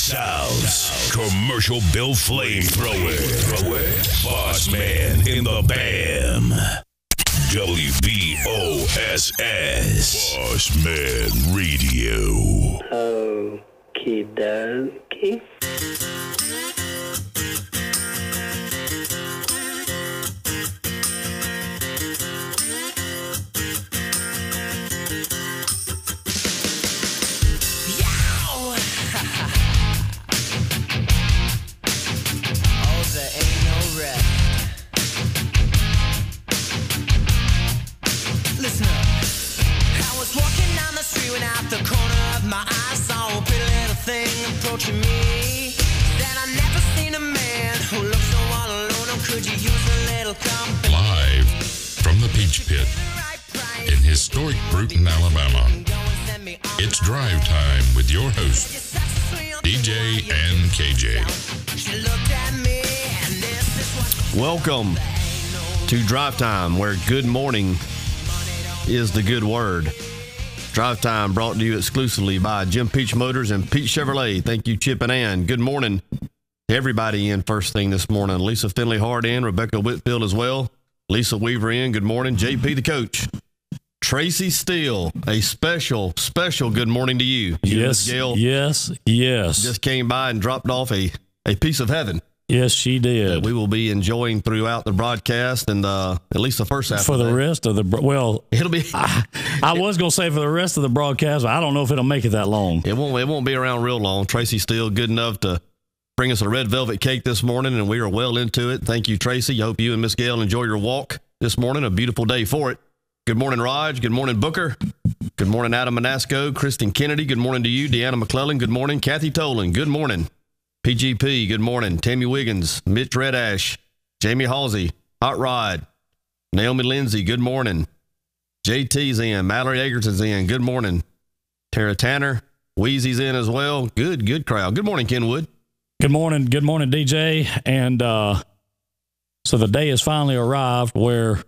South's commercial bill flamethrower. Bossman in the BAM. WBOSS. Bossman Radio. Okie dokie. The corner of my eye saw a pretty little thing approaching me. Said I never seen a man who looks so all alone. Or could you use a little company? Live from the Peach Pit in historic Bruton, Alabama. It's drive time with your hosts, DJ and KJ. Welcome to Drive Time, where good morning is the good word. Drive Time brought to you exclusively by Jim Peach Motors and Peach Chevrolet. Thank you, Chip and Ann. Good morning to everybody in first thing this morning. Lisa Finley Hard in, Rebecca Whitfield as well. Lisa Weaver in. Good morning. JP the coach. Tracy Steele, a special good morning to you. Yes, yes. Just came by and dropped off a piece of heaven. Yes, she did. That we will be enjoying throughout the broadcast and at least the first half. For the rest of the it'll be. I was going to say for the rest of the broadcast, but I don't know if it'll make it that long. It won't be around real long. Tracy's still good enough to bring us a red velvet cake this morning, and we are well into it. Thank you, Tracy. I hope you and Miss Gail enjoy your walk this morning. A beautiful day for it. Good morning, Raj. Good morning, Booker. Good morning, Adam Manasco. Kristen Kennedy. Good morning to you, Deanna McClellan. Good morning, Kathy Tolan. Good morning. PGP, good morning. Tammy Wiggins, Mitch Redash, Jamie Halsey, Hot Rod, Naomi Lindsay, good morning. JT's in, Mallory Egerton's in, good morning. Tara Tanner, Wheezy's in as well. Good crowd. Good morning, Kenwood. Good morning, DJ. And so the day has finally arrived where,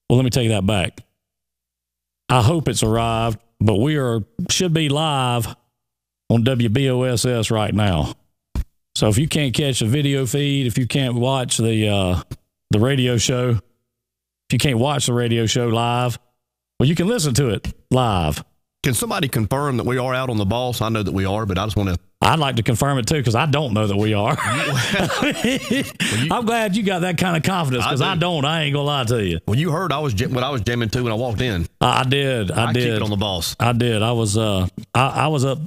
well, let me take that back. I hope it's arrived, but should be live on WBOSS right now. So if you can't catch the video feed, if you can't watch the radio show, if you can't watch the radio show live, well, you can listen to it live. Can somebody confirm that we are out on the Boss? I know that we are, but I just want to. I'd like to confirm it too, because I don't know that we are. I'm glad you got that kind of confidence, because I don't. I ain't gonna lie to you. Well, you heard what I was jamming to when I walked in. I did. I kicked it on the Boss. I did. I was up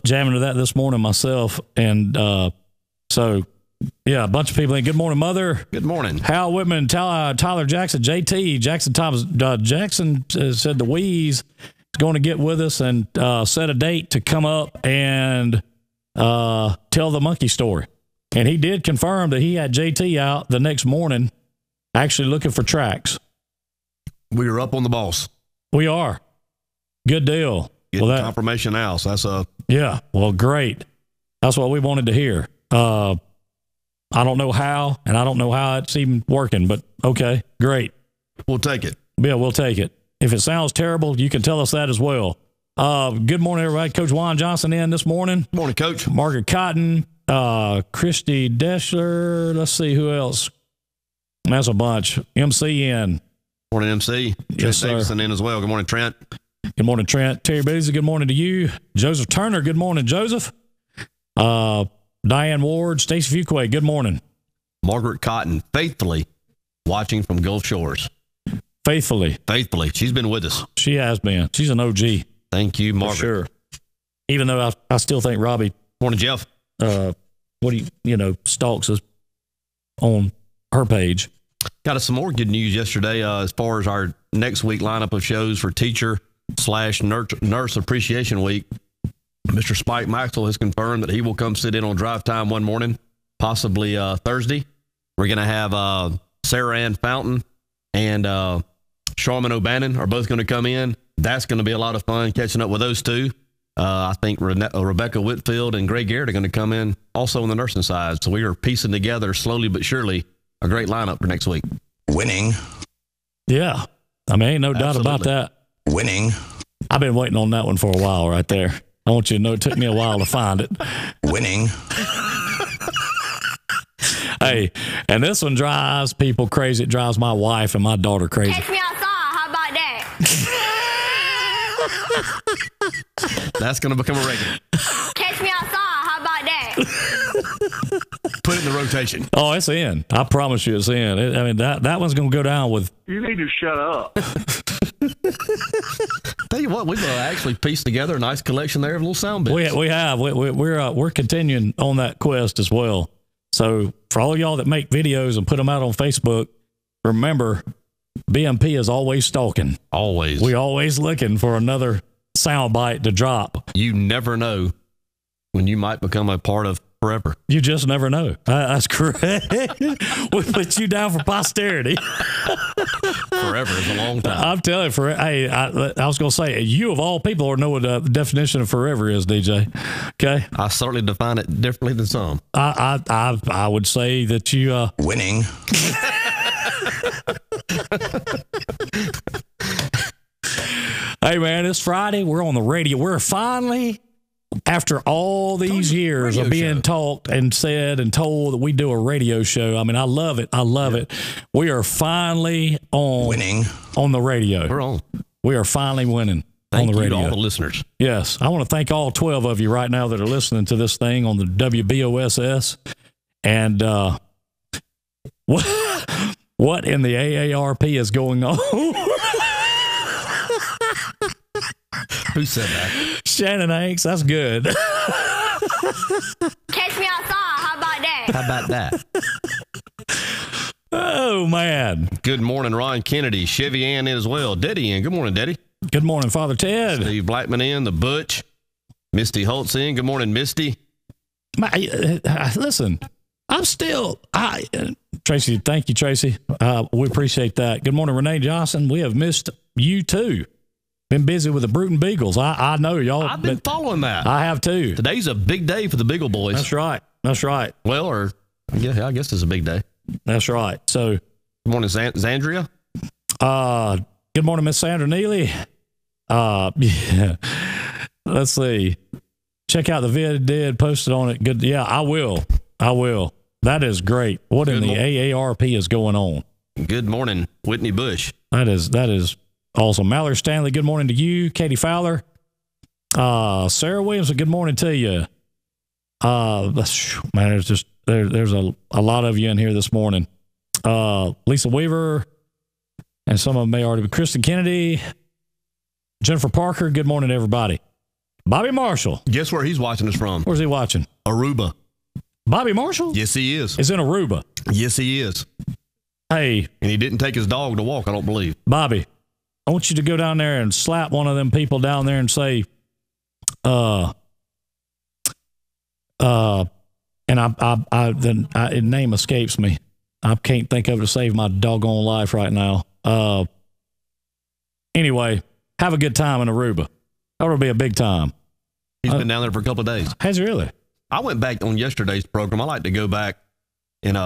jamming to that this morning myself, and so yeah, a bunch of people. Good morning, Mother. Good morning, Hal Whitman, Tyler Jackson, JT Jackson Thomas. Jackson said the Wheeze is going to get with us and set a date to come up and tell the monkey story. And he did confirm that he had JT out the next morning actually looking for tracks. We are up on the Boss. We are. Good deal. Getting confirmation now, so that's yeah, well, great. That's what we wanted to hear. I don't know how, and I don't know how it's even working, but okay, great. We'll take it. Yeah, we'll take it. If it sounds terrible, you can tell us that as well. Good morning, everybody. Coach Juan Johnson in this morning. Morning, Coach. Margaret Cotton, Christy Deschler. Let's see who else. That's a bunch. MC in. Morning, MC. Yes, Trent Davidson in as well. Good morning, Trent. Good morning, Trent. Terry Beasley, good morning to you. Joseph Turner, good morning, Joseph. Diane Ward, Stacey Fuquay, good morning. Margaret Cotton, faithfully watching from Gulf Shores. Faithfully. She's been with us. She has been. She's an OG. Thank you, Margaret. For sure. Even though I still think Robbie. Morning, Jeff. Stalks us on her page. Got us some more good news yesterday as far as our next week lineup of shows for Teacher/Nurse Appreciation Week. Mr. Spike Maxwell has confirmed that he will come sit in on Drive Time one morning, possibly Thursday. We're going to have Sarah Ann Fountain and Charmin O'Bannon are both going to come in. That's going to be a lot of fun catching up with those two. I think Rebecca Whitfield and Greg Garrett are going to come in also on the nursing side. So we are piecing together slowly but surely a great lineup for next week. Winning. Yeah. I mean, ain't no doubt about that. Winning. I've been waiting on that one for a while right there. I want you to know it took me a while to find it. Winning. Hey, and this one drives people crazy. It drives my wife and my daughter crazy. Catch me outside. How about that? That's going to become a regular. Catch me outside. How about that? Put it in the rotation. Oh, it's in. I promise you it's in. I mean, that one's going to go down with. You need to shut up. Tell you what, we've actually pieced together a nice collection there of little sound bits. We have. We're continuing on that quest as well. So for all y'all that make videos and put them out on Facebook, remember, BMP is always stalking. Always. We always looking for another sound bite to drop. You never know when you might become a part of forever. You just never know. That's correct. We put you down for posterity. Forever is a long time. I'm telling you, I was going to say, you of all people know what the definition of forever is, DJ. Okay? I certainly define it differently than some. I would say that you... Winning. Hey, man, it's Friday. We're on the radio. We're finally... After all these years of being talked and said and told that we do a radio show, I mean, I love it. I love it. We are finally on the radio. We're on. We are finally winning on the radio. Thank you to all the listeners. Yes. I want to thank all 12 of you right now that are listening to this thing on the WBOSS. And what in the AARP is going on? Who said that? Shannon Hanks. That's good. Catch me outside. How about that? How about that? Oh, man. Good morning, Ron Kennedy. Chevy Ann in as well. Deddy in. Good morning, Deddy. Good morning, Father Ted. Steve Blackman in. The Butch. Misty Holtz in. Good morning, Misty. Listen, I'm still... Tracy, thank you, Tracy. We appreciate that. Good morning, Renee Johnson. We have missed you, too. Been busy with the Bruton Beagles. I know, y'all. I've been following that. I have, too. Today's a big day for the Beagle Boys. That's right. That's right. Well, I guess it's a big day. That's right. So, good morning, Zandria. Good morning, Miss Sandra Neely. Yeah. Let's see. Check out the vid did posted on it. Good. Yeah, I will. That is great. What in the AARP is going on? Good morning, Whitney Bush. That is awesome. Mallory Stanley, good morning to you. Katie Fowler. Sarah Williams, good morning to you. Man, there's a lot of you in here this morning. Lisa Weaver, and some of them may already be. Kristen Kennedy, Jennifer Parker, good morning, everybody. Bobby Marshall. Guess where he's watching us from? Where's he watching? Aruba. Bobby Marshall? Yes, he is. Is in Aruba. Yes, he is. Hey. And he didn't take his dog to walk, I don't believe. Bobby, I want you to go down there and slap one of them people down there and say, and the name escapes me. I can't think of it to save my doggone life right now. Anyway, have a good time in Aruba. That'll be a big time. He's been down there for a couple of days. Has he really? I went back on yesterday's program. I like to go back and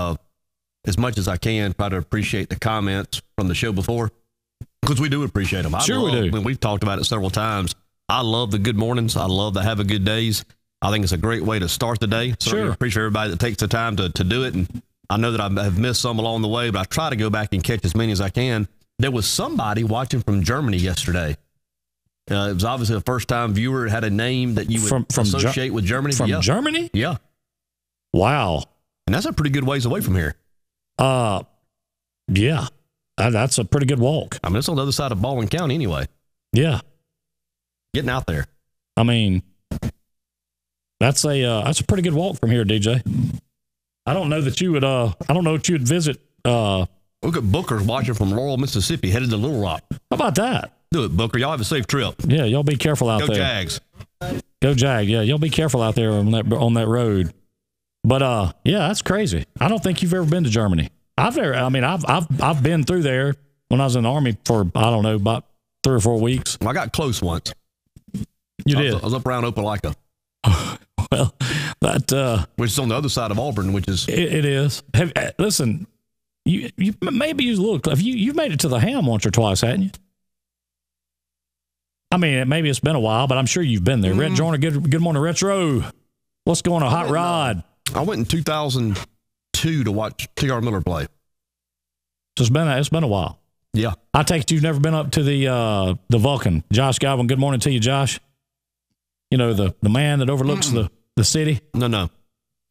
as much as I can, try to appreciate the comments from the show before. Because we do appreciate them. Sure we do. I mean, we've talked about it several times. I love the good mornings. I love the have a good days. I think it's a great way to start the day. So sure. I appreciate everybody that takes the time to do it. And I know that I have missed some along the way, but I try to go back and catch as many as I can. There was somebody watching from Germany yesterday. It was obviously a first-time viewer. It had a name that you would associate with Germany. From Germany? Yeah. Wow. And that's a pretty good ways away from here. Yeah. That's a pretty good walk. I mean, it's on the other side of Baldwin County anyway. Yeah. Getting out there. I mean, that's a pretty good walk from here, DJ. I don't know that you would visit. Look at Booker's watching from Laurel, Mississippi, headed to Little Rock. How about that? Do it, Booker. Y'all have a safe trip. Yeah, y'all be careful out there. Go Jags. Go Jag. Yeah, y'all be careful out there on that road. But yeah, that's crazy. I don't think you've ever been to Germany. I've been through there when I was in the Army for, I don't know, about 3 or 4 weeks. Well, I got close once. You did? I was up around Opelika. Well, that which is on the other side of Auburn, which is it is. Listen, you maybe use a little. You've made it to the Ham once or twice, hadn't you? I mean, maybe it's been a while, but I'm sure you've been there. Red Joyner, good morning, Retro. What's going on, Hot Rod? I went in 2002 2 to watch T.R. Miller play. So it's been a while. Yeah. I take it you've never been up to the Vulcan. Josh Godwin, good morning to you, Josh. You know, the man that overlooks the city? No.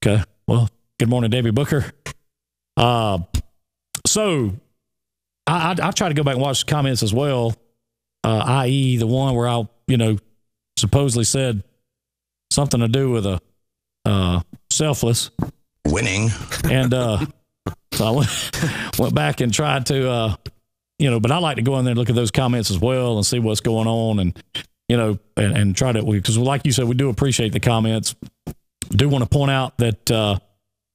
Okay. Well, good morning, Davey Booker. So I try to go back and watch the comments as well, i.e. the one where I, supposedly said something to do with a selfless. Winning. And so I went back and tried to, but I like to go in there and look at those comments as well and see what's going on and, and try to, because like you said, we do appreciate the comments. Do want to point out that,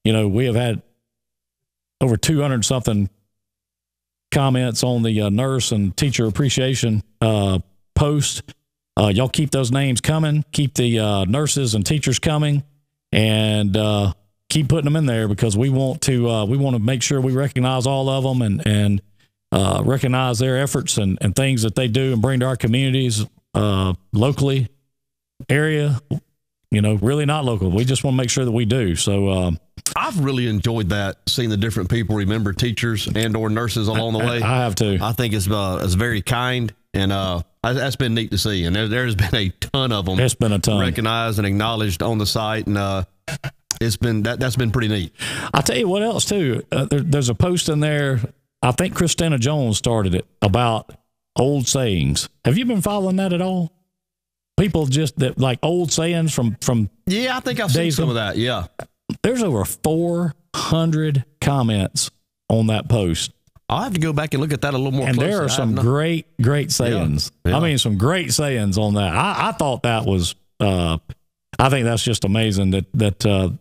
we have had over 200 something comments on the nurse and teacher appreciation post. Y'all keep those names coming. Keep the nurses and teachers coming, and keep putting them in there because we want to make sure we recognize all of them and recognize their efforts and things that they do and bring to our communities locally, area. Really not local. We just want to make sure that we do. So I've really enjoyed that, seeing the different people remember teachers and or nurses along the way. I have too. I think it's very kind, and that's been neat to see. And there's been a ton of them. It's been a ton recognized and acknowledged on the site, and it's been that's been pretty neat. I'll tell you what else too. There's a post in there. I think Christina Jones started it about old sayings. Have you been following that at all? People just that like old sayings from yeah, I think I've seen some of that. Yeah, there's over 400 comments on that post. I'll have to go back and look at that a little more. And closely. there are some great sayings. Yeah. I mean, some great sayings on that. I thought that was. I think that's just amazing that that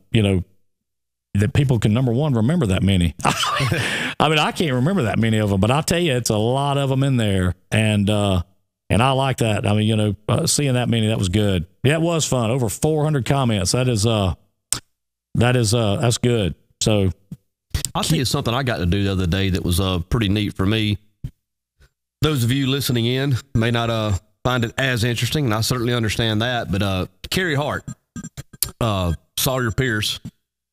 people can, number one, remember that many. I mean, I can't remember that many of them, but I tell you, it's a lot of them in there, and I like that. I mean, seeing that many, that was good. Yeah, it was fun. Over 400 comments. That's good. So I'll tell you something I got to do the other day that was pretty neat for me. Those of you listening in may not find it as interesting, and I certainly understand that, but Carrie Hart, Sawyer Pierce,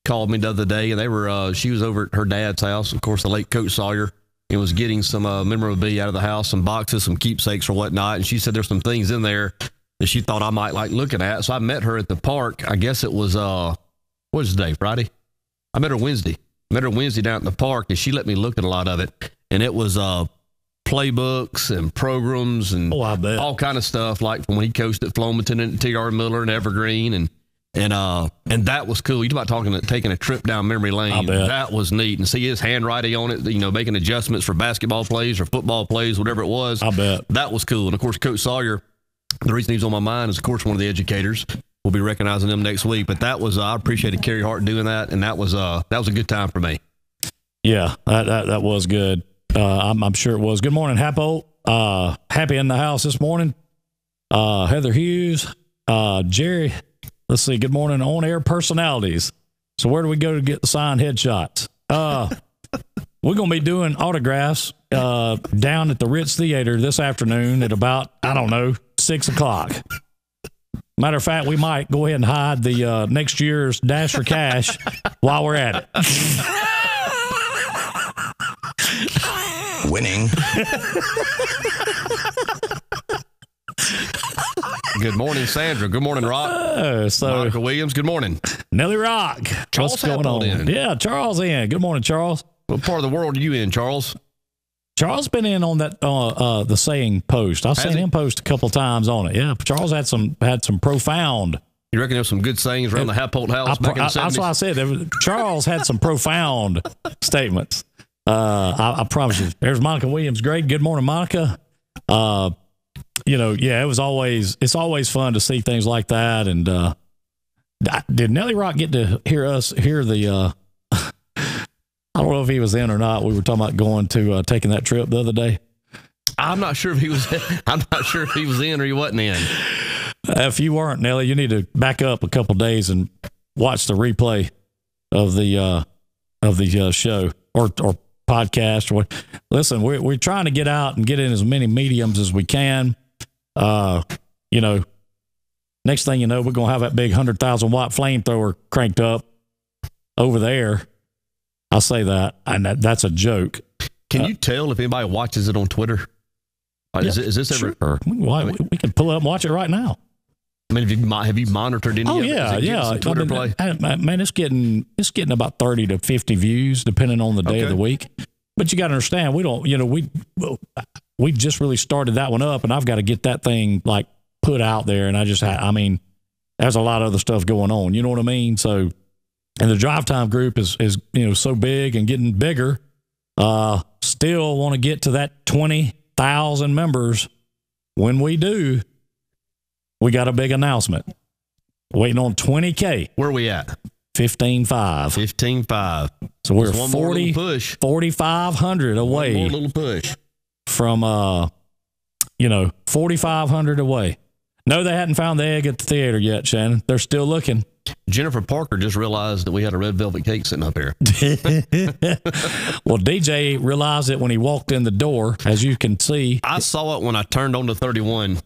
called me the other day, and she was over at her dad's house, of course, the late Coach Sawyer, and was getting some memorabilia out of the house, some boxes, some keepsakes or whatnot. And she said there's some things in there that she thought I might like looking at. So I met her at the park. I guess it was, what was the day, Friday? I met her Wednesday. Down at the park, and she let me look at a lot of it. And it was playbooks and programs and all kind of stuff, like from when he coached at Flomaton and T.R. Miller and Evergreen. And that was cool. You talk about taking a trip down memory lane. That was neat. And see his handwriting on it, making adjustments for basketball plays or football plays, whatever it was. I bet. That was cool. And of course, Coach Sawyer, the reason he's on my mind is, of course, one of the educators. We'll be recognizing them next week. But I appreciated Carrie Hart doing that, and that was a good time for me. Yeah, that was good. I'm sure it was. Good morning, Hapo. Happy in the house this morning. Heather Hughes, Jerry. Let's see. Good morning, on-air personalities. So where do we go to get the signed headshots? We're going to be doing autographs down at the Ritz Theater this afternoon at about, 6 o'clock. Matter of fact, we might go ahead and hide the next year's Dash for Cash while we're at it. Winning. Good morning, Sandra. Good morning, Rock. Monica Williams. Good morning, Nelly Rock. Charles, what's going on? In. Yeah, Charles in. Good morning, Charles. What part of the world are you in, Charles? Charles been in on that the saying post. I've seen him post a couple times on it. Yeah, Charles had some profound. You reckon there's some good sayings around the Happold house back in the 70s? That's why I said Charles had some profound statements. I promise you. There's Monica Williams. Great. Good morning, Monica. It's always fun to see things like that. And did Nelly Rock get to hear the? I don't know if he was in or not. We were talking about going to taking that trip the other day. I'm not sure if he was. I'm not sure if he was in or he wasn't in. If you weren't, Nelly, you need to back up a couple days and watch the replay of the show or podcast or what. Listen, we're trying to get out and get in as many mediums as we can. Next thing you know, we're gonna have that big 100,000 watt flamethrower cranked up over there. I'll say that, and that's a joke. Can you tell if anybody watches it on Twitter? Is this ever? Sure. We can pull it up and watch it right now. I mean, have you monitored any? Oh of it? yeah, Is it getting some Twitter play. Man, it's getting about 30 to 50 views depending on the day of the week. But you got to understand, we don't. We just really started that one up, and I've got to get that thing like put out there. And there's a lot of other stuff going on. You know what I mean? So, and the Drive Time group is so big and getting bigger. Still want to get to that 20,000 members. When we do, we got a big announcement. Waiting on 20K. Where are we at? 15.5. 15.5. So we're one 4,500 away. One more little push. From 4,500 away. No, they hadn't found the egg at the theater yet, Shannon. They're still looking. Jennifer Parker just realized that we had a red velvet cake sitting up here. Well, DJ realized it when he walked in the door, as you can see. I saw it when I turned on to 31.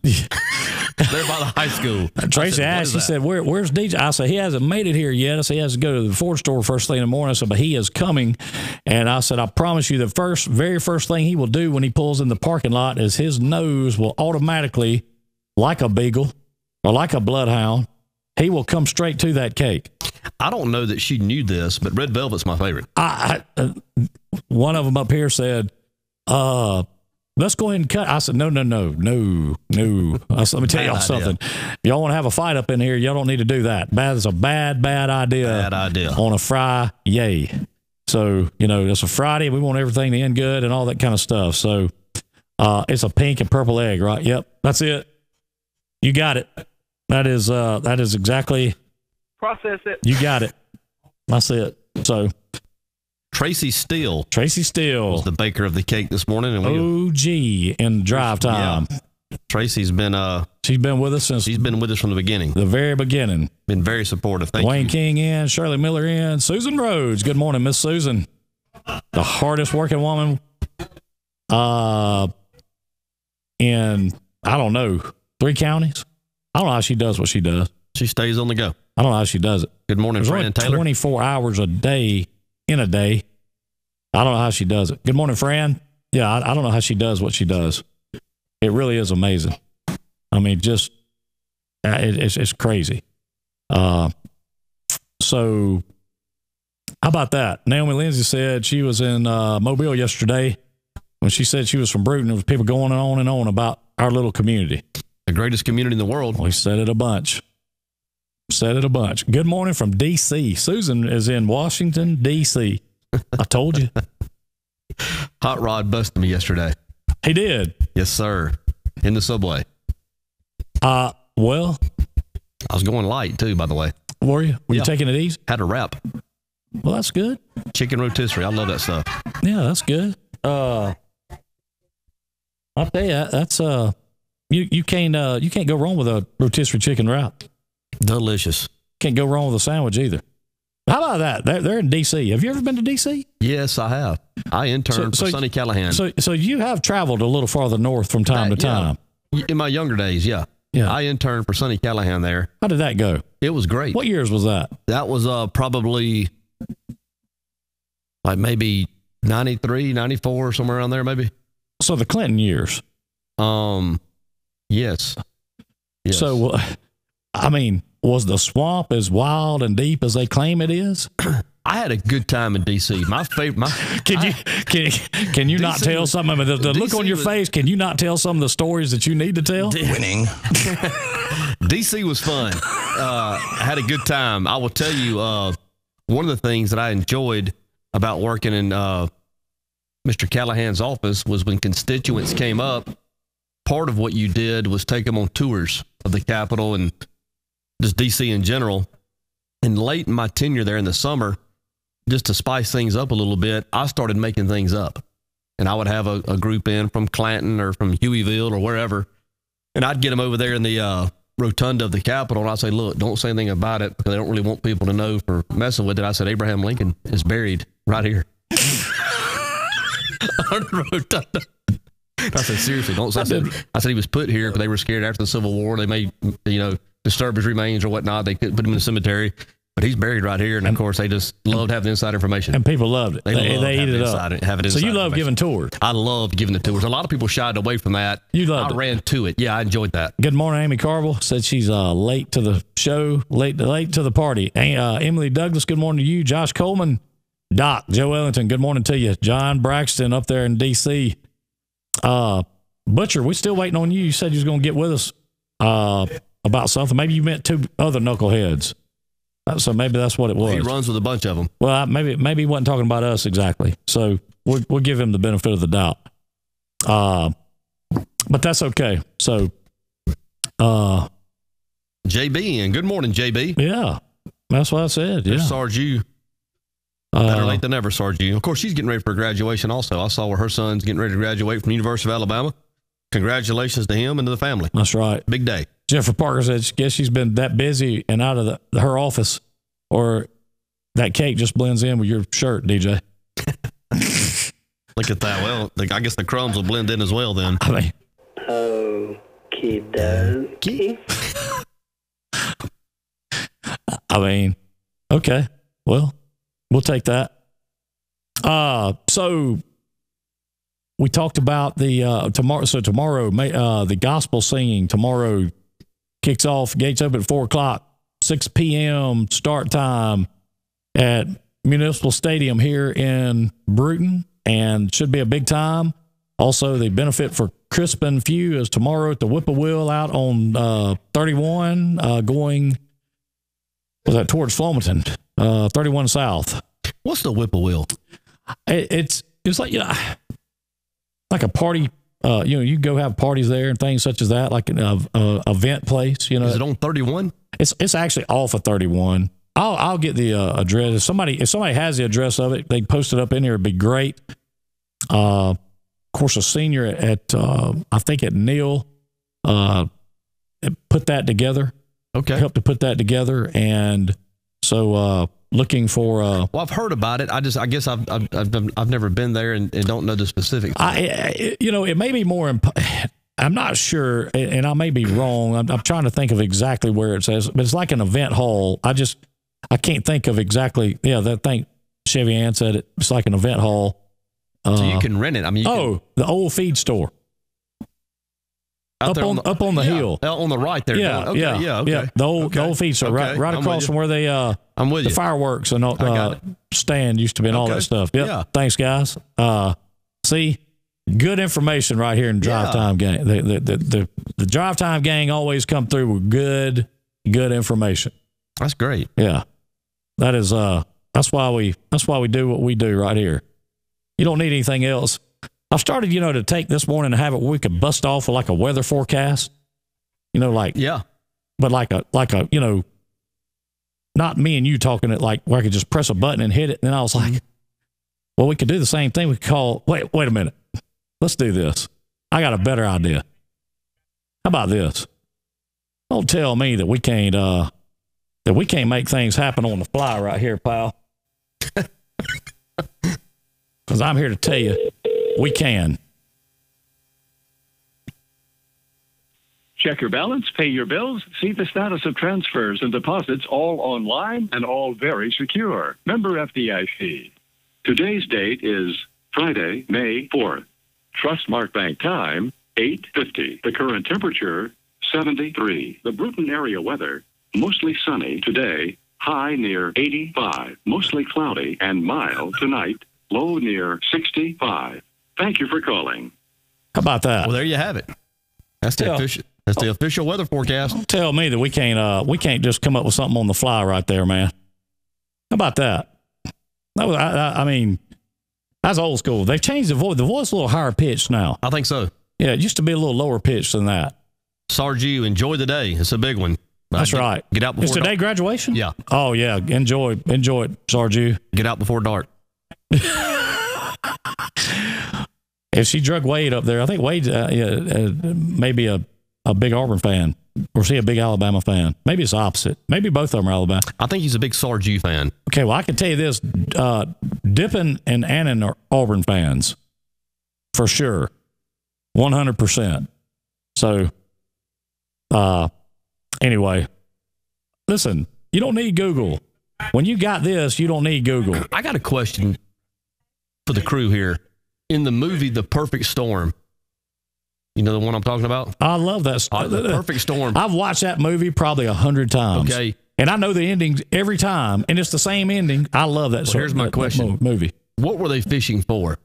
There by the high school. Tracy asked, he said, where's DJ? I said, he hasn't made it here yet. I said, he has to go to the Ford store first thing in the morning. I said, but he is coming. And I said, I promise you the very first thing he will do when he pulls in the parking lot is his nose will automatically, like a beagle or like a bloodhound, he will come straight to that cake. I don't know that she knew this, but red velvet's my favorite. One of them up here said, let's go ahead and cut. I said, no. I said, let me tell y'all something. If y'all want to have a fight up in here, y'all don't need to do that. That's a bad idea. Bad idea. On a Friday. So, it's a Friday. We want everything to end good and all that kind of stuff. So, it's a pink and purple egg, right? Yep. That's it. You got it. That is exactly. Process it. You got it. That's it. So, Tracy Steele was the baker of the cake this morning, and OG in Drive Time. Yeah. Tracy's been she's been with us since she's been with us from the beginning. The very beginning. Been very supportive. Thank Wayne you. King in, Shirley Miller in, Susan Rhodes. Good morning, Miss Susan. The hardest working woman in, I don't know, 3 counties. I don't know how she does what she does. She stays on the go. I don't know how she does it. Good morning, There's Fran only Taylor. 24 hours a day in a day. I don't know how she does it. Good morning, Fran. Yeah, I don't know how she does what she does. It really is amazing. I mean, just it's crazy. So how about that? Naomi Lindsay said she was in Mobile yesterday when she said she was from Bruton. There was people going on and on about our little community. The greatest community in the world. We said it a bunch. Good morning from D.C. Susan is in Washington, D.C. I told you. Hot Rod busted me yesterday. He did. Yes, sir. In the subway. Well, I was going light too, by the way. were you? Were you taking it easy? Had a wrap. Well, that's good. Chicken rotisserie. I love that stuff. Yeah, that's good. I'll tell you, that's you can't go wrong with a rotisserie chicken wrap. Delicious. Can't go wrong with a sandwich either. How about that? They're in D.C. Have you ever been to D.C.? Yes, I have. I interned for Sonny Callahan. So you have traveled a little farther north from time to time. Yeah. In my younger days, yeah. I interned for Sonny Callahan there. How did that go? It was great. What years was that? That was probably like maybe 93, 94, somewhere around there, maybe. So the Clinton years. Yes. So, I mean, was the swamp as wild and deep as they claim it is? I had a good time in D.C. My favorite. Can you not tell some of it? The look on your face. Can you not tell some of the stories that you need to tell? Winning. D.C. was fun. I had a good time. I will tell you, one of the things that I enjoyed about working in Mr. Callahan's office was when constituents came up, part of what you did was take them on tours of the Capitol and just D.C. in general. And late in my tenure there in the summer, just to spice things up a little bit, I started making things up. And I would have a group in from Clanton or from Hueyville or wherever. And I'd get them over there in the rotunda of the Capitol. And I'd say, look, don't say anything about it because they don't really want people to know for messing with it. I said, Abraham Lincoln is buried right here. Under the rotunda. I said, seriously, don't say that. I said he was put here because they were scared after the Civil War. They may, disturb his remains or whatnot. They couldn't put him in the cemetery. But he's buried right here, and of course, they just loved having inside information. And people loved it. They eat it up. So you love giving tours. I love giving the tours. A lot of people shied away from that. You loved it. I ran to it. Yeah, I enjoyed that. Good morning, Amy Carville. Said she's late to the show, late to the party. Emily Douglas, good morning to you. Josh Coleman, Doc, Joe Ellington, good morning to you. John Braxton up there in D.C. Butcher, we still waiting on you. You said you was going to get with us about something. Maybe you meant two other knuckleheads. So maybe that's what it was. He runs with a bunch of them. Well, maybe he wasn't talking about us exactly. So we'll give him the benefit of the doubt. But that's okay. So, JB, and good morning, JB. Yeah, that's what I said. Yeah, Sarge, you. Better late than never, Sarge. Of course, she's getting ready for graduation. Also, I saw where her son's getting ready to graduate from the University of Alabama. Congratulations to him and to the family. That's right. Big day. Jennifer Parker said, "Guess she's been that busy and out of her office, or that cake just blends in with your shirt, DJ." Look at that. Well, I guess the crumbs will blend in as well then. I mean, Okie dokie. Okay. Well, we'll take that. So we talked about the tomorrow. So tomorrow, the gospel singing tomorrow kicks off. Gates open at 4:00, 6 p.m. start time at Municipal Stadium here in Bruton, and should be a big time. Also, the benefit for Crispin Few is tomorrow at the Whippoorwill out on 31, going towards Flomaton, 31 South. What's the Whippoorwill? It's like like a party. You go have parties there and things such as that, like an event place. Is it on 31? It's actually off of 31. I'll get the address. If somebody has the address of it, they post it up in there. It'd be great. Of course, a senior at I think at Neil put that together. Okay, helped to put that together, and so looking for. Well, I've heard about it. I guess I've never been there and don't know the specifics. It may be more. I'm not sure, and I may be wrong. I'm trying to think of exactly where it says, but it's like an event hall. I can't think of exactly. Yeah, that thing Chevy Ann said it's like an event hall. So you can rent it. I mean, the old feed store. Up on the hill. On the right there. Yeah, okay, okay. The old feed store, right across from where they I'm with the you. Fireworks and all, stand used to be and all that stuff. Yep. Yeah. Thanks, guys. See, good information right here in Drive Time Gang. The Drive Time Gang always come through with good information. That's great. Yeah. That is that's why we do what we do right here. You don't need anything else. I've started, to take this morning and have it where we could bust off with like a weather forecast. But like a not me and you talking it like where I could just press a button and hit it. And then I was like, well, we could do the same thing. We could call, wait a minute. Let's do this. I got a better idea. How about this? Don't tell me that we can't make things happen on the fly right here, pal. Because I'm here to tell you, we can. Check your balance, pay your bills, see the status of transfers and deposits all online and all very secure. Member FDIC. Today's date is Friday, May 4th. Trustmark Bank time, 8:50. The current temperature, 73. The Bruton area weather, mostly sunny today, high near 85. Mostly cloudy and mild tonight, low near 65. Thank you for calling. How about that? Well, there you have it. That's the official weather forecast. Don't tell me that we can't just come up with something on the fly right there, man. How about that? I mean, that's old school. They've changed the voice. The voice is a little higher pitched now. I think so. Yeah, it used to be a little lower pitched than that. Sarge, you enjoy the day. It's a big one. That's right. Get out before. Is today graduation? Yeah. Oh yeah. Enjoy it, Sarge. You get out before dark. If she drug Wade up there, I think Wade may be a big Auburn fan, or is he a big Alabama fan? Maybe it's opposite. Maybe both of them are Alabama. I think he's a big Sarge U fan. Okay, well, I can tell you this. Dippin and Annan are Auburn fans. For sure. 100%. So, anyway, listen, you don't need Google. When you got this, you don't need Google. I got a question for the crew here. In the movie The Perfect Storm, you know the one I'm talking about? I love that. The Perfect Storm. I've watched that movie probably 100 times. Okay. And I know the ending every time, and it's the same ending. I love that. Well, here's my question. Movie. What were they fishing for?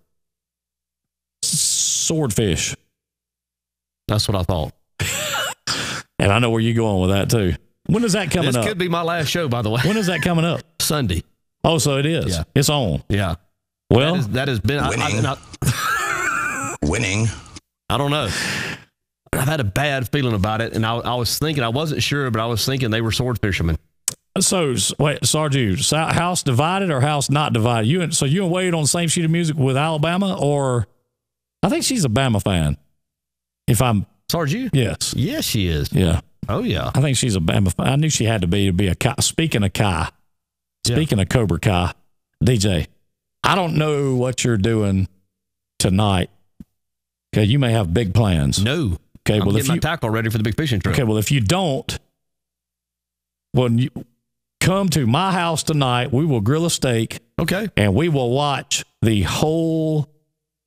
Swordfish. That's what I thought. And I know where you're going with that, too. When is that coming up? This could be my last show, by the way. When is that coming up? Sunday. Oh, so it is. Yeah. It's on. Yeah. Well, that has been Winning. Winning. I don't know. I've had a bad feeling about it, and I was thinking, I wasn't sure, but I was thinking they were sword fishermen. so wait, Sarju, house divided or house not divided? So you and Wade on the same sheet of music with Alabama, or I think she's a Bama fan. If I'm Sarju? yes, Yes, she is. yeah. Oh, yeah. I think she's a Bama fan. I knew she had to be a Kai. Speaking of Kai, speaking of Cobra Kai, DJ, I don't know what you're doing tonight. Okay, you may have big plans. No. Okay, I'm well, getting if my you tackle ready for the big fishing trip. okay, well, if you don't, when you come to my house tonight, we will grill a steak. Okay. And we will watch the whole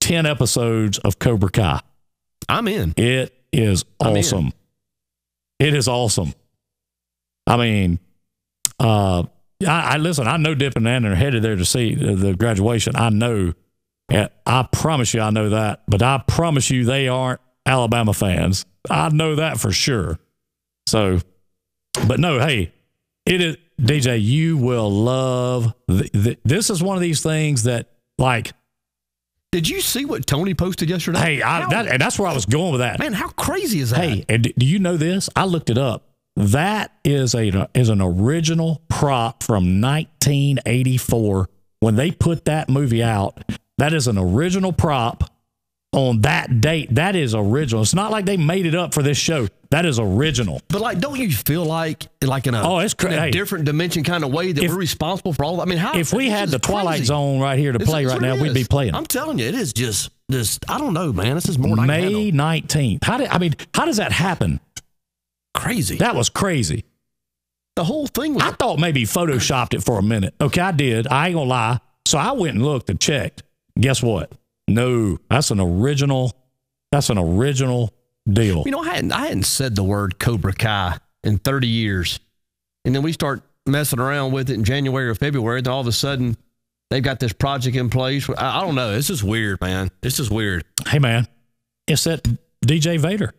10 episodes of Cobra Kai. I'm in. It is awesome. It is awesome. I mean, I listen, I know Dip and Ann are headed there to see the graduation. I know. I promise you I know that. But I promise you they aren't Alabama fans. I know that for sure. So, but no, hey, it is, DJ, you will love, this is one of these things that, like. Did you see what Tony posted yesterday? Hey, and that's where I was going with that. Man, how crazy is that? Hey, and do you know this? I looked it up. That is an original prop from 1984. When they put that movie out, that is an original prop on that date. That is original. It's not like they made it up for this show. That is original. But like, don't you feel like in a different dimension kind of way that we're responsible for all that? I mean, how if we had the Twilight Zone right here to play right now, we'd be playing. I'm telling you, it is just this. I don't know, man. This is more than May 19th. How does that happen? Crazy. That was crazy. The whole thing was. I thought maybe photoshopped it for a minute. Okay, I did. I ain't gonna lie. So I went and looked and checked. Guess what? No, that's an original deal. You know, I hadn't said the word Cobra Kai in 30 years. And then we start messing around with it in January or February. And all of a sudden, they've got this project in place. I don't know. This is weird, man. This is weird. Hey, man, it's that DJ Vader.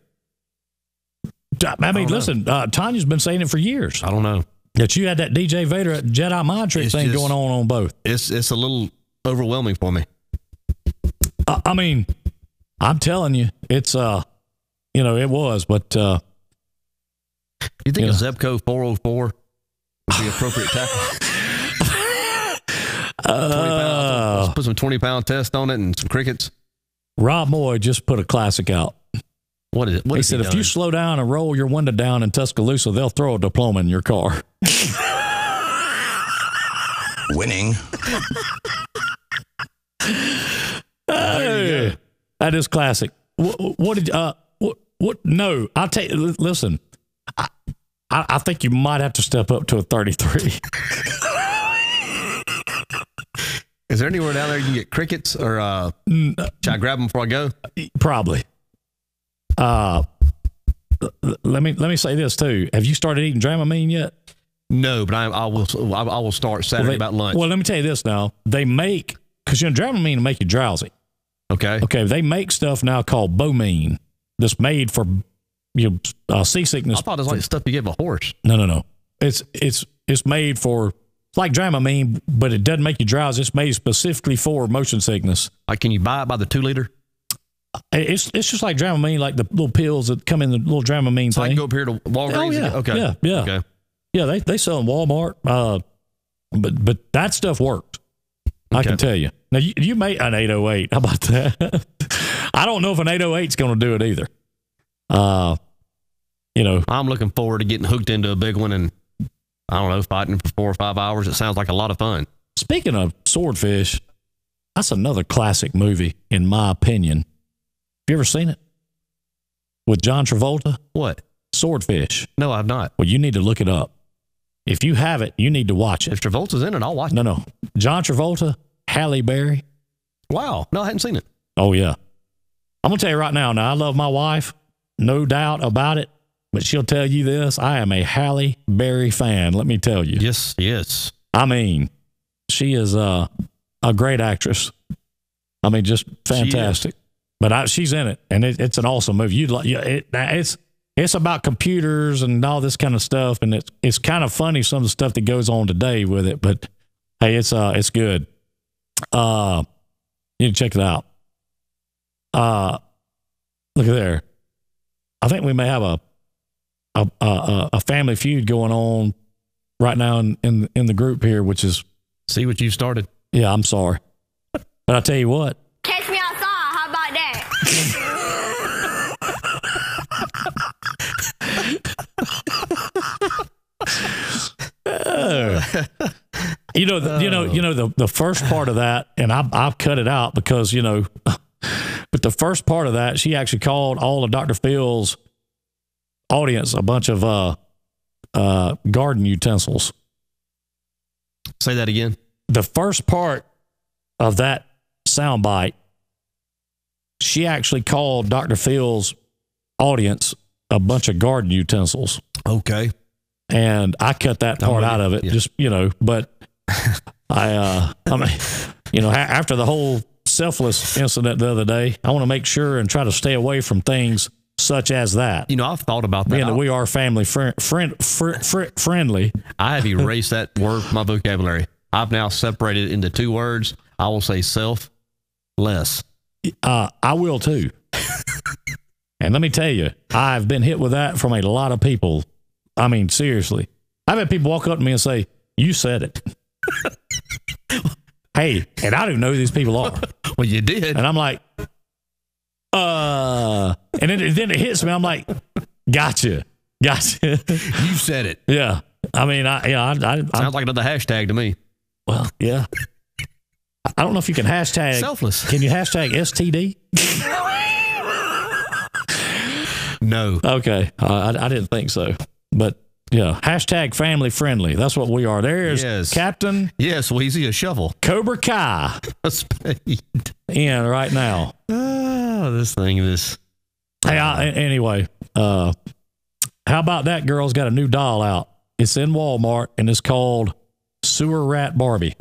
I mean, listen, Tanya's been saying it for years. I don't know. That you had that DJ Vader Jedi mind trick thing going on both. It's a little overwhelming for me. I mean, I'm telling you, it's, it was, but. You think a Zebco 404 would be appropriate tackle? 20 pounds. Let's put some 20-pound test on it and some crickets. Rob Moy just put a classic out. What is it? He said, if you slow down and roll your window down in Tuscaloosa, they'll throw a diploma in your car. Winning. Hey, that is classic. What did no, I'll tell you, listen, I think you might have to step up to a 33. Is there anywhere down there you can get crickets, or should I grab them before I go? Probably. Let me say this too. Have you started eating Dramamine yet? No, but I will start Saturday about lunch. Well, let me tell you this now. They make, because Dramamine will make you drowsy. Okay. They make stuff now called Bomine that's made for seasickness. I thought it was like stuff you give a horse. No. It's made for, it's like Dramamine, but it doesn't make you drowsy. It's made specifically for motion sickness. Like, can you buy it by the 2-liter? It's just like Dramamine, like the little pills that come in the little Dramamine so thing. I can go up here to Walgreens. Oh, yeah. Okay. Yeah. Okay. Yeah, they sell in Walmart. But that stuff worked. Okay. I can tell you. Now, you made an 808. How about that? I don't know if an 808 is going to do it either. I'm looking forward to getting hooked into a big one and, I don't know, fighting for 4 or 5 hours. It sounds like a lot of fun. Speaking of Swordfish, that's another classic movie, in my opinion. Have you ever seen it? With John Travolta? What? Swordfish. No, I've not. Well, you need to look it up. If you have it, you need to watch it. If Travolta's in it, I'll watch it. No. John Travolta, Halle Berry. Wow. No, I hadn't seen it. Oh, yeah. I'm going to tell you right now. Now, I love my wife, no doubt about it, but she'll tell you this. I am a Halle Berry fan, let me tell you. Yes, yes. I mean, she is a great actress. I mean, just fantastic. But she's in it, and it's an awesome movie. It's about computers and all this kind of stuff, and it's kind of funny some of the stuff that goes on today with it. But hey, it's good. You need to check it out. Look at there. I think we may have a family feud going on right now in the group here, which is see what you started. Yeah, I'm sorry, but I tell you what. Catch me outside. How about that? The first part of that, and I've cut it out because but the first part of that, she actually called all of Dr. Phil's audience a bunch of garden utensils. Say that again. The first part of that soundbite, she actually called Dr. Phil's audience a bunch of garden utensils. Okay. And I cut that part out of it, but I mean, after the whole selfless incident the other day, I want to make sure and try to stay away from things such as that. I've thought about that. Being that we are family friendly. I have erased that word from my vocabulary. I've now separated it into two words. I will say self-less. I will too. And let me tell you, I've been hit with that from a lot of people. I mean, seriously. I've had people walk up to me and say, "You said it." Hey, and I don't know who these people are. Well, you did. And I'm like, and then it hits me. I'm like, gotcha. You said it. Yeah. I mean, sounds like another hashtag to me. Well, yeah. I don't know if you can hashtag selfless. Can you hashtag STD? No. Okay. I didn't think so. But yeah, hashtag family friendly. That's what we are. There's Captain. Yes, Weezy, a shovel. Cobra Kai. A spade. In right now. This thing is. Hey, anyway, how about that girl's got a new doll out? It's in Walmart and it's called Sewer Rat Barbie.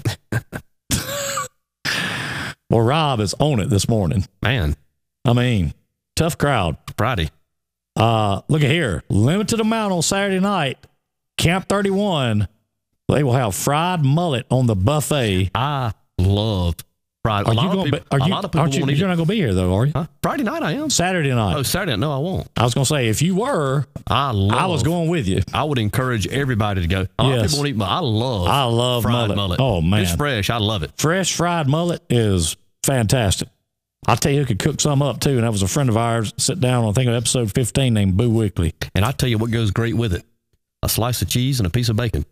Well, Rob is on it this morning. Man. I mean, tough crowd. Friday. Look at here. Limited amount on Saturday night. Camp 31. They will have fried mullet on the buffet. I love fried. You're not going to be here though, are you? Huh? Friday night I am. Saturday night. Oh, Saturday. No, I won't. I was going to say, if you were, I was going with you. I would encourage everybody to go. Yes. People want to eat mullet. I love fried mullet. Oh, man. It's fresh. I love it. Fresh fried mullet is fantastic. I'll tell you who could cook some up too, and that was a friend of ours sit down on, I think, episode 15 named Boo Wickley. And I tell you what goes great with it. A slice of cheese and a piece of bacon.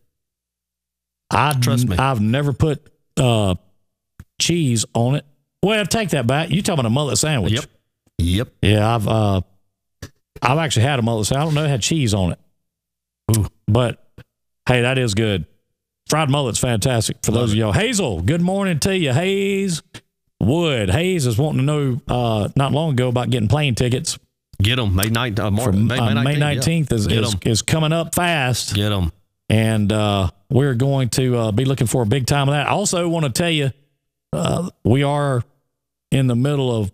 Trust me. I've never put cheese on it. Well, take that back. You talking about a mullet sandwich. Yep. Yeah, I've actually had a mullet sandwich. I don't know it had cheese on it. Ooh. But hey, that is good. Fried mullet's fantastic for those of y'all. Hazel, good morning to you. Hayes Hayes is wanting to know not long ago about getting plane tickets. Get them. May 19th is coming up fast. Get them. And we're going to be looking for a big time of that. Also want to tell you, we are in the middle of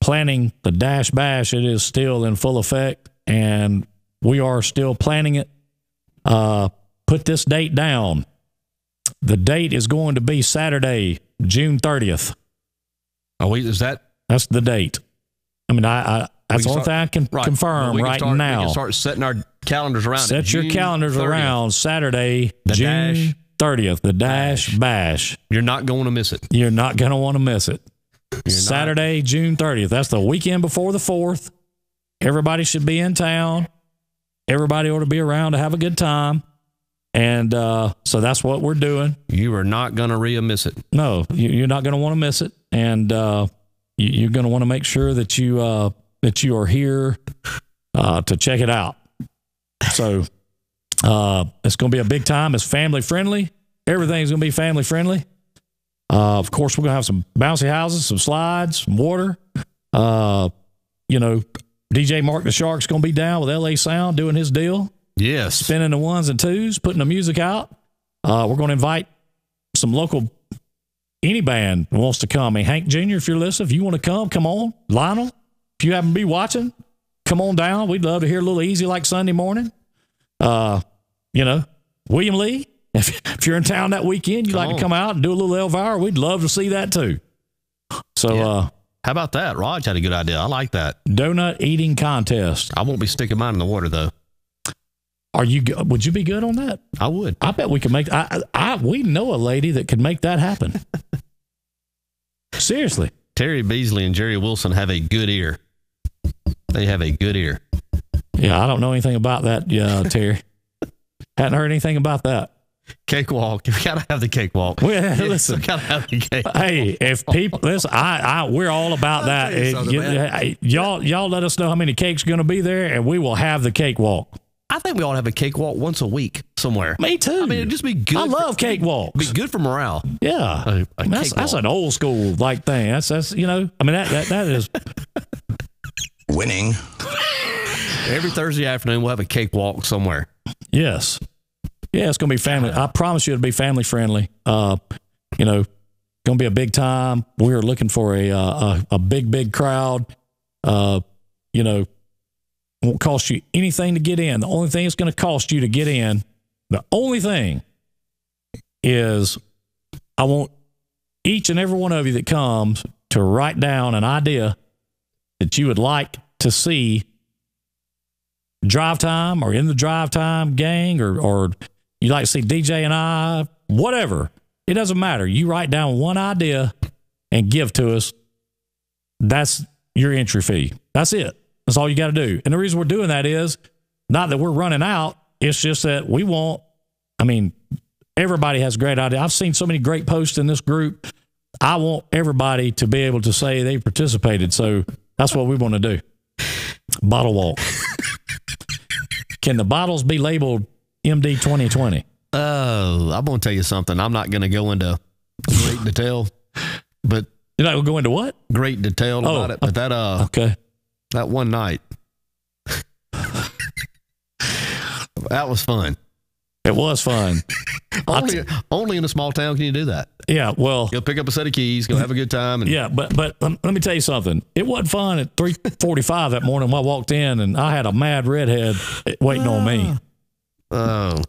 planning the Dash Bash. It is still in full effect, and we are still planning it. Put this date down. The date is going to be Saturday, June 30th. Oh, wait, That's the date. I mean, that's the only thing I can confirm now. We can start setting our calendars around. Set your calendars 30th. Around Saturday, June 30th, the Dash Bash. You're not going to miss it. You're not going to want to miss it. Saturday, June 30th. That's the weekend before the 4th. Everybody should be in town. Everybody ought to be around to have a good time. And so that's what we're doing. You are not going to miss it. No, you're not going to want to miss it. And you're going to want to make sure that you are here to check it out. So It's going to be a big time. It's family friendly. Everything's going to be family friendly. Of course, we're going to have some bouncy houses, some slides, some water. DJ Mark the Shark's going to be down with LA Sound doing his deal. Yes. Spinning the ones and twos, putting the music out. We're going to invite some local, any band who wants to come. I mean, Hank Jr., if you're listening, if you want to come on. Lionel, if you happen to be watching, come on down. We'd love to hear a little Easy Like Sunday Morning. William Lee, if you're in town that weekend, you'd like to come out and do a little Elvira, we'd love to see that too. So, how about that? Raj had a good idea. I like that. Donut eating contest. I won't be sticking mine in the water though. Would you be good on that? I would. I bet we could make. We know a lady that could make that happen. Seriously. Terry Beasley and Jerry Wilson have a good ear. They have a good ear. Yeah, I don't know anything about that, Terry. Hadn't heard anything about that. Cakewalk. We gotta have the cakewalk. Listen, we gotta have the cake. Hey, if people listen, we're all about that. Y'all let us know how many cakes are going to be there, and we will have the cakewalk. I think we ought to have a cakewalk once a week somewhere. Me too. I mean, it'd just be good. I love cakewalks. Be good for morale. Yeah, that's an old school thing. That's I mean that is Winning. every Thursday afternoon we'll have a cakewalk somewhere. Yes. Yeah, it's going to be family. I promise you it'll be family friendly. Going to be a big time. We're looking for a big crowd. Won't cost you anything to get in. The only thing it's going to cost you to get in, the only thing is I want each and every one of you that comes to write down an idea that you would like to see drive time or in the drive time gang or you like to see DJ and I, whatever. It doesn't matter. You write down one idea and give to us. That's your entry fee. That's it. That's all you got to do. And the reason we're doing that is not that we're running out. It's just that everybody has a great idea. I've seen so many great posts in this group. I want everybody to be able to say they participated. So that's what we want to do. Bottle walk. Can the bottles be labeled MD 2020? Oh, I'm going to tell you something. I'm not going to go into great detail, but you're not going to go into what? Great detail about it. But that one night, that was fun. It was fun. Only in a small town can you do that. Yeah, well, go pick up a set of keys, go have a good time. But let me tell you something. It wasn't fun at 3:45 that morning when I walked in, and I had a mad redhead waiting on me. Oh,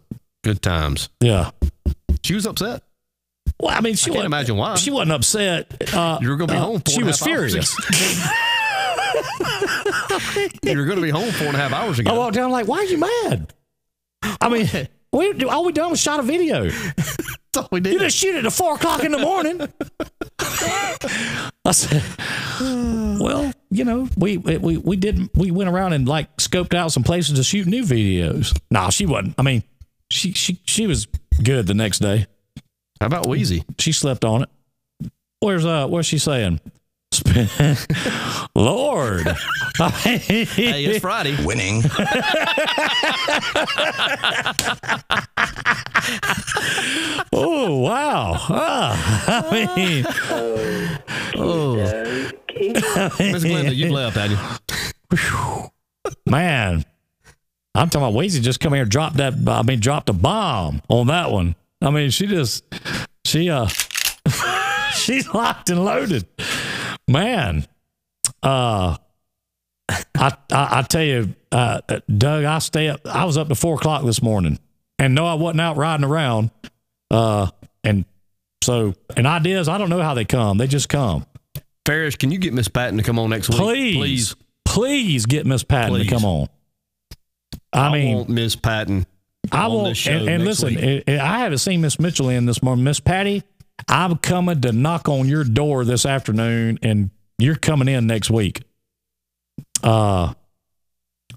good times. Yeah, she was upset. Well, I mean, I can't imagine why. She wasn't upset. You were going to be home. She was furious. You were going to be home 4.5 hours ago. I walked down like, why are you mad? I mean, all we done was shot a video. That's all we did. You just shoot it at 4 o'clock in the morning. I said, well, we went around and scoped out some places to shoot new videos. No, she wasn't. I mean, she was good the next day. How about Wheezy? She slept on it. Where's she saying? Lord. Hey, it's Friday. Winning. Oh, wow. Miss Glenda, you've left, haven't you? Man, I'm talking about Wheezy just come here and dropped a bomb on that one. I mean, she's locked and loaded. Man, I tell you, Doug, I was up to 4 o'clock this morning, and no, I wasn't out riding around. And ideas, I don't know how they come; they just come. Ferris, can you get Miss Patton to come on next week? Please get Miss Patton to come on. I want Miss Patton. I want, this show and listen, I haven't seen Miss Mitchell in this morning. Miss Patty, I'm coming to knock on your door this afternoon, and you're coming in next week. Look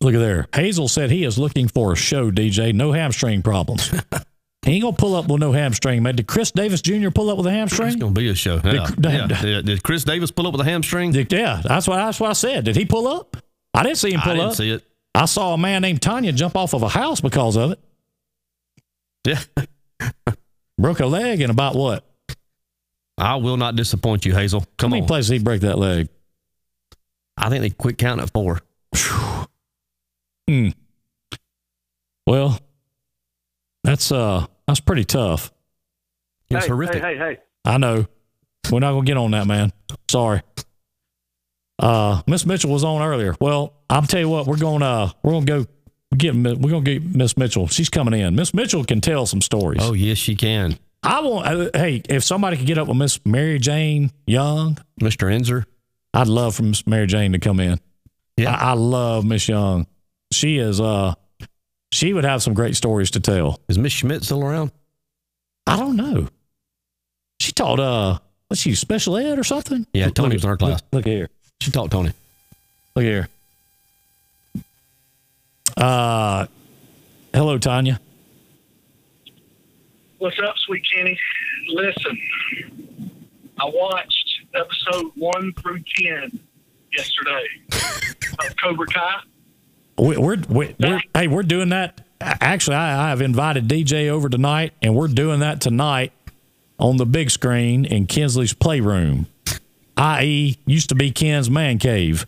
at there. Hazel said he is looking for a show, DJ. No hamstring problems. He ain't going to pull up with no hamstring, man. Did Chris Davis Jr. pull up with a hamstring? It's going to be a show. Yeah. Did Chris Davis pull up with a hamstring? Yeah, that's what I said. Did he pull up? I didn't see him pull up. I didn't see it. I saw a man named Tanya jump off of a house because of it. Yeah. Broke a leg in about what? I will not disappoint you, Hazel. Come How many on. places did he break that leg? I think they quit counting at 4. Well, that's pretty tough. It's horrific. Hey. I know. We're not gonna get on that, man. Sorry. Miss Mitchell was on earlier. Well, I'll tell you what, we're gonna get Miss Mitchell. She's coming in. Miss Mitchell can tell some stories. Oh, yes, she can. Hey, if somebody could get up with Miss Mary Jane Young, Mr. Enzer. I'd love for Miss Mary Jane to come in. Yeah. I love Miss Young. She is she would have some great stories to tell. Is Miss Schmidt still around? I don't know. She taught what's she, special ed or something? Yeah, Tony was in our class. Look here. She taught Tony. Look here. Hello, Tanya. What's up, sweet Kenny? Listen, I watched episode 1 through 10 yesterday of Cobra Kai. We're doing that. Actually, I have invited DJ over tonight, and we're doing that tonight on the big screen in Kinsley's playroom, i.e., used to be Ken's man cave.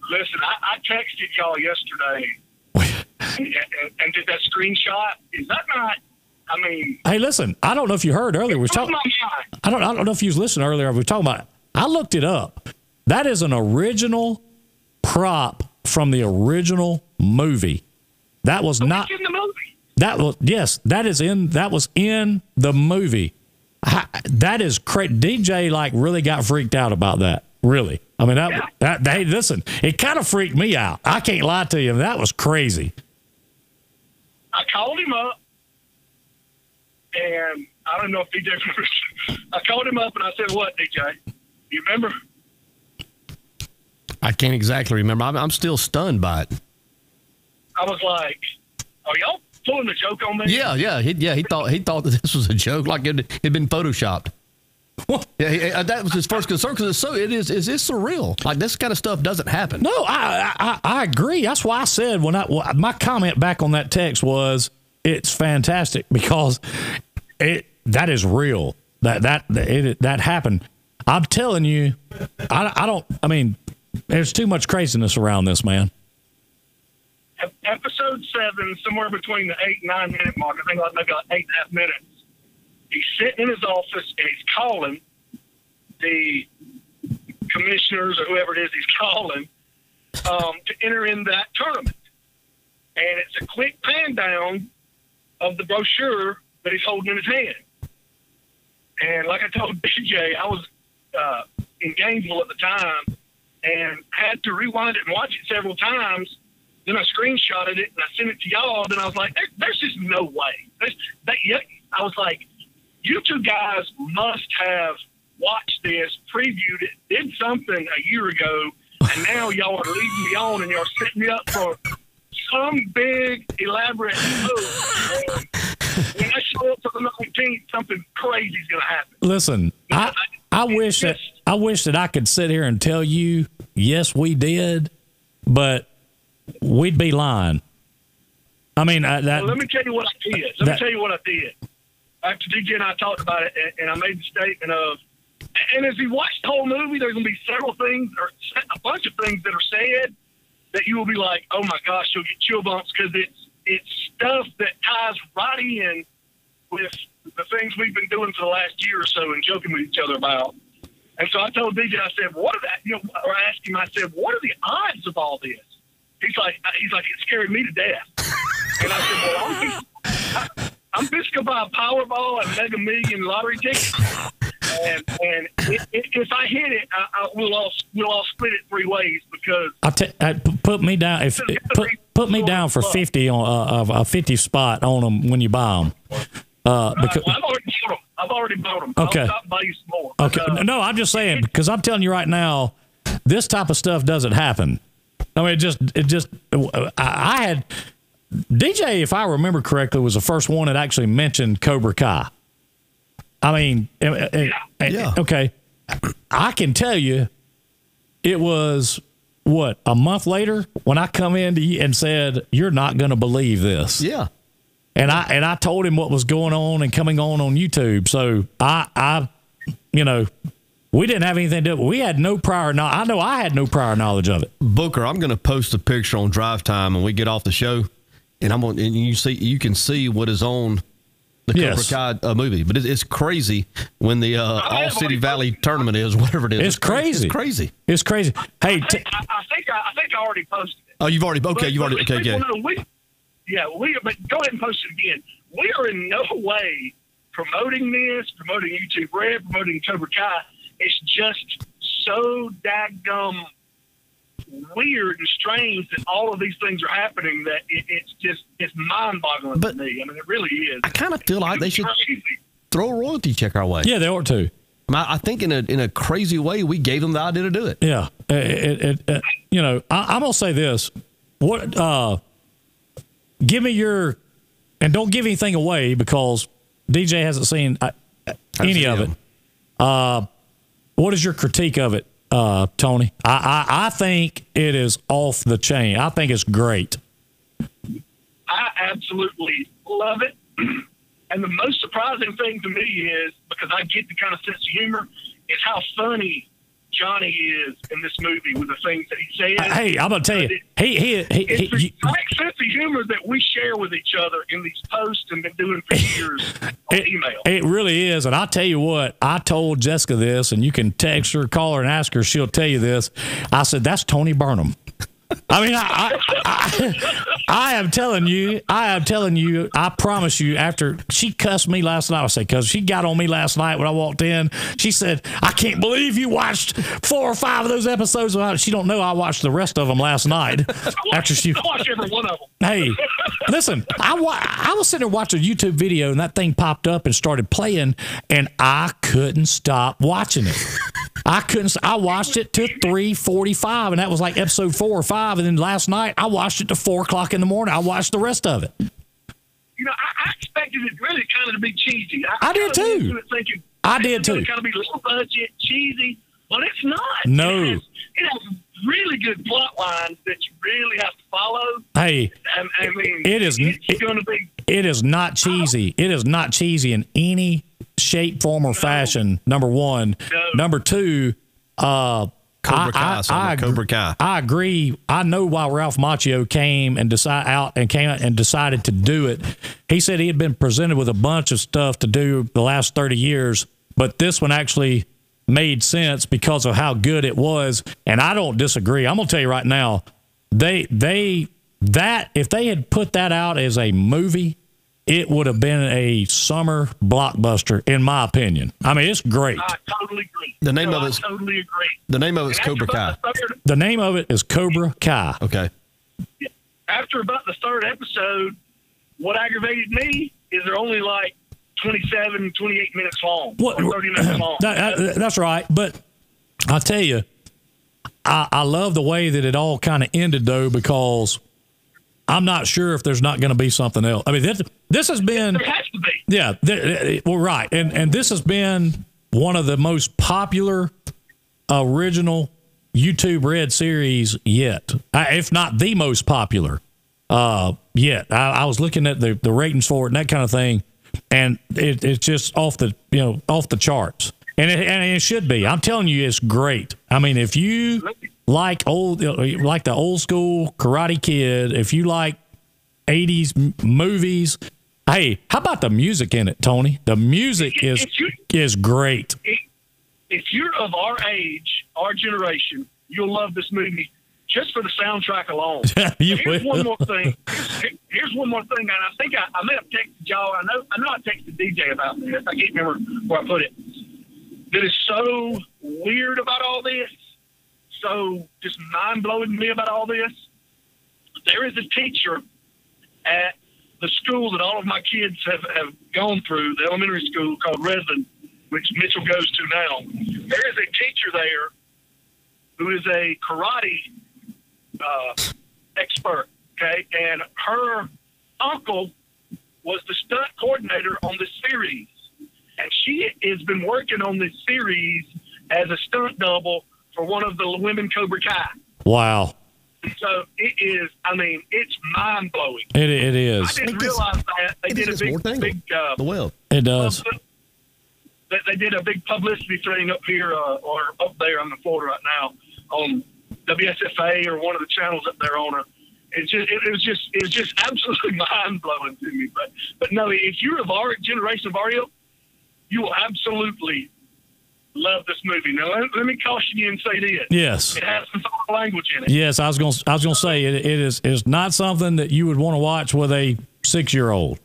Listen, I texted y'all yesterday and did that screenshot. Is that not? I mean, hey, listen. I don't know if you heard earlier. I don't know if you was listening earlier. We were talking about. I looked it up. That is an original prop from the original movie. That was not in the movie. That was that was in the movie. That is crazy. DJ really got freaked out about that. Really. I mean hey, listen, it kind of freaked me out. I can't lie to you. That was crazy. I called him up, and I don't know if DJ remembers. I called him up and I said, "What, DJ? You remember?" I can't exactly remember. I'm still stunned by it. I was like, "Are y'all pulling a joke on me?" Yeah. He thought that this was a joke, like it had been photoshopped. Yeah, that was his first concern because it's surreal. Like this kind of stuff doesn't happen. No, I agree. That's why I said my comment back on that text was it's fantastic because that is real. That happened. I'm telling you, I mean, there's too much craziness around this, man. Episode 7, somewhere between the 8 and 9 minute mark, I think maybe like 8.5 minutes. He's sitting in his office and he's calling the commissioners or whoever it is he's calling to enter in that tournament. And it's a quick pan down of the brochure that he's holding in his hand. And like I told DJ, I was in Gainesville at the time and had to rewind it and watch it several times. Then I screenshotted it and I sent it to y'all. Then I was like, there's just no way. I was like, you two guys must have watched this, previewed it, did something a year ago, and now y'all are leading me on and y'all setting me up for some big, elaborate move. When I show up for the 19th, something crazy is going to happen. Listen, I wish that I could sit here and tell you, yes, we did, but we'd be lying. I mean, let me tell you what I did. After DJ and I talked about it, and I made the statement of, and as you watch the whole movie, there's going to be several things, or a bunch of things that are said that you will be like, oh my gosh, you'll get chill bumps because it's stuff that ties right in with the things we've been doing for the last year or so and joking with each other about. And so I told DJ, I said, or I asked him, I said, what are the odds of all this? He's like, it scared me to death. And I said, well, I'm just going to buy a Powerball and Mega Million lottery ticket. And if I hit it, we'll all split it 3 ways because put me down. Put me down for 50 on a 50 spot on them when you buy them. Because I've already bought them. Okay. I'll stop buy you some more. Okay. No, I'm just saying because I'm telling you right now, this type of stuff doesn't happen. I mean, I had DJ, if I remember correctly, was the first one that actually mentioned Cobra Kai. I mean, yeah. Okay. I can tell you, it was a month later when I come in to you and said, "You're not going to believe this." Yeah. And I told him what was going on and coming on YouTube. So I we didn't have anything to do. We had no prior knowledge. I know I had no prior knowledge of it. Booker, I'm going to post a picture on Drive Time when we get off the show, and you can see what is on the Cobra Kai movie. But it's crazy when the All City Valley tournament is, whatever it is. It's crazy. It's crazy. It's crazy. Hey, I think I already posted it. Oh, you've already okay. You've already okay. Yeah. But go ahead and post it again. We are in no way promoting YouTube Red, promoting Cobra Kai. It's just so daggum weird and strange that all of these things are happening that it's mind-boggling to me. I mean, it really is. I kind of feel like they should throw a royalty check our way. Yeah, they ought to. I think in a crazy way, we gave them the idea to do it. Yeah. I'm going to say this. Give me your, and don't give anything away because DJ hasn't seen any of it. What is your critique of it, Tony? I think it is off the chain. I think it's great. I absolutely love it. And the most surprising thing to me is, because I get the kind of sense of humor, is how funny Johnny is in this movie with the things that he says. Hey, I'm going to tell you. It's the exact sense of humor that we share with each other in these posts and been doing for years on email. It really is. And I'll tell you what, I told Jessica this, and you can text her, call her, and ask her. She'll tell you this. I said, that's Tony Burnham. I mean, I am telling you, I promise you, after she cussed me last night, I say, because she got on me last night when I walked in. She said, I can't believe you watched 4 or 5 of those episodes. She don't know I watched the rest of them last night. I watched every one of them. Hey, listen, I was sitting there watching a YouTube video, and that thing popped up and started playing, and I couldn't stop watching it. I watched it to 3:45, and that was like episode 4 or 5. And then last night, I watched it to 4 o'clock in the morning. I watched the rest of it. I expected it really kind of to be cheesy. I did too. I did too. Kind of be low budget, cheesy, but it's not. No. It has really good plot lines that you really have to follow. Hey, I mean, it's going to be. It is not cheesy. It is not cheesy in any shape, form, or fashion. Number one. No. Number two. Cobra Kai. I agree. I know why Ralph Macchio came out and decided to do it. He said he had been presented with a bunch of stuff to do the last 30 years, but this one actually made sense because of how good it was. And I don't disagree. I'm gonna tell you right now, if they had put that out as a movie, it would have been a summer blockbuster, in my opinion. I mean, it's great. I totally agree. The name of it. I totally agree. The name of it is Cobra Kai. The name of it is Cobra Kai. Okay. After about the third episode, what aggravated me is they're only like 27, 28 minutes long. Or 30 minutes long. That's right. But I'll tell you, I love the way that it all kind of ended, though, because I'm not sure if there's not going to be something else. I mean, this has been. There has to be. Yeah, well, right, and this has been one of the most popular original YouTube Red series yet, if not the most popular yet. I was looking at the ratings for it and that kind of thing, and it's just off the charts, and it should be. I'm telling you, it's great. I mean, if you like the old school Karate Kid, if you like 80s movies, hey, how about the music in it, Tony? The music is great. If you're of our age, our generation, you'll love this movie just for the soundtrack alone. Here's one more thing. Here's one more thing, and I think I may have texted y'all. I know I texted DJ about this. I can't remember where I put it. That is so weird about all this. So just mind-blowing to me about all this. There is a teacher at the school that all of my kids have gone through, the elementary school called Redland, which Mitchell goes to now. There is a teacher there who is a karate expert, okay? And her uncle was the stunt coordinator on this series. And she has been working on this series as a stunt double for one of the women Cobra Kai. Wow. So it is. I mean, it's mind blowing. It is. I didn't realize that they did a big the web. It does. They did a big publicity thing up here or up there on the Florida right now on WSFA or one of the channels up there on it. It was just absolutely mind blowing to me. But no, if you're of our generation of Ario, you will absolutely love this movie. Now let me caution you and say this. Yes, it has some foreign language in it. Yes, I was gonna say it's not something that you would want to watch with a 6-year-old.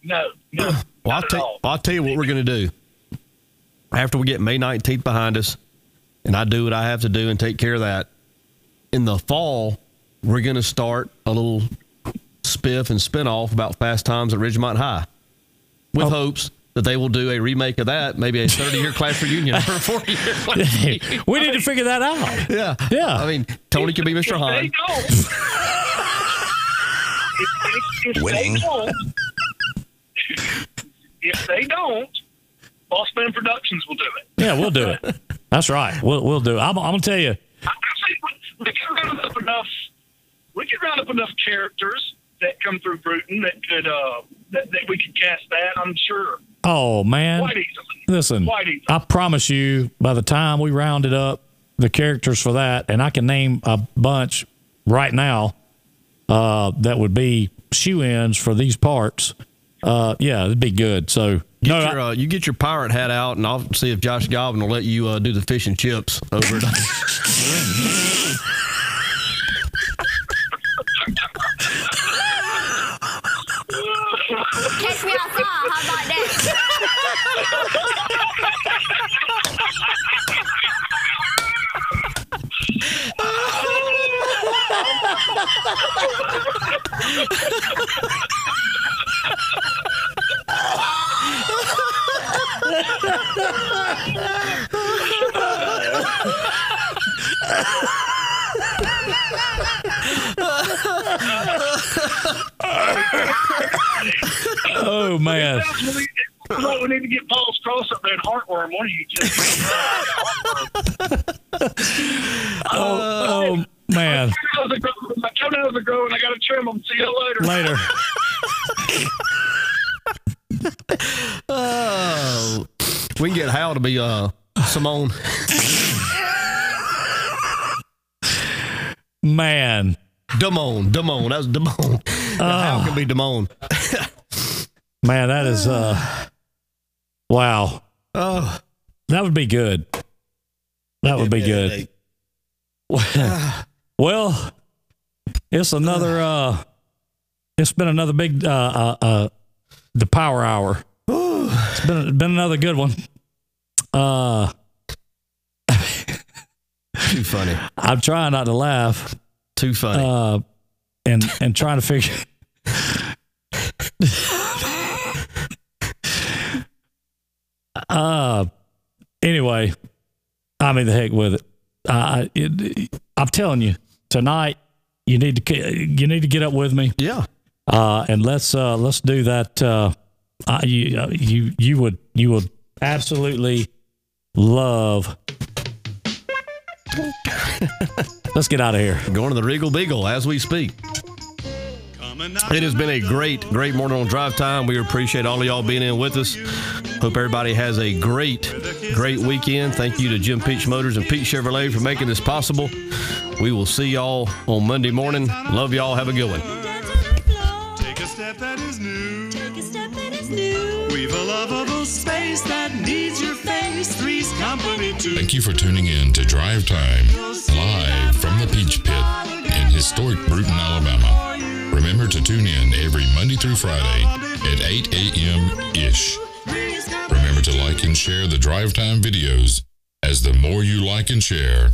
No. Well, I'll tell you what we're going to do. After we get May 19th behind us, and I do what I have to do and take care of that, in the fall, we're going to start a little spiff and spinoff about Fast Times at Ridgemont High with hopes that they will do a remake of that, maybe a 30-year class reunion or a 40-year class reunion. We need to figure that out. Yeah. I mean, Tony could be Mr. Hahn. Winning. If they don't, Bossman Productions will do it. Yeah, we'll do it. That's right. We'll do it. I'm gonna tell you. I think we can round up enough. We can round up enough characters that come through Bruton that could that we could cast that. I'm sure. Oh man! Quite easily. Listen, I promise you, by the time we rounded up the characters for that, and I can name a bunch right now that would be shoe-ins for these parts. Yeah, it'd be good. So you get your pirate hat out, and I'll see if Josh Galvin will let you do the fish and chips over it. Catch me outside. How about that? Oh man! We need to get Paul's Cross up there and Heartworm. One of you just. Oh man! My toenails are growing. I got to trim them. See you later. Oh, we can get Hal to be Simone. Man, Damone. That was Damone. Hal can be Damone. Man, that is wow. Oh, that would be good. That would be good. Well, it's another. It's been another big the Power Hour. It's been another good one. Too funny. I'm trying not to laugh. Too funny. And trying to figure. Anyway, I mean, the heck with it. I'm telling you, tonight you need to get up with me. Yeah. And let's do that. You would absolutely love. Let's get out of here. Going to the Regal Beagle as we speak. It has been a great morning on Drive Time. We appreciate all of y'all being in with us. Hope everybody has a great weekend. Thank you to Jim Peach Motors and Pete Chevrolet for making this possible. We will see y'all on Monday morning. Love y'all. Have a good one. Take a step that is new. We've a lovable space that needs your face. Three's Company too. Thank you for tuning in to Drive Time, live from the Peach Pit in historic Bruton, Alabama. Remember to tune in every Monday through Friday at 8 a.m.-ish. Remember to like and share the Drive Time videos, as the more you like and share,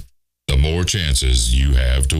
the more chances you have to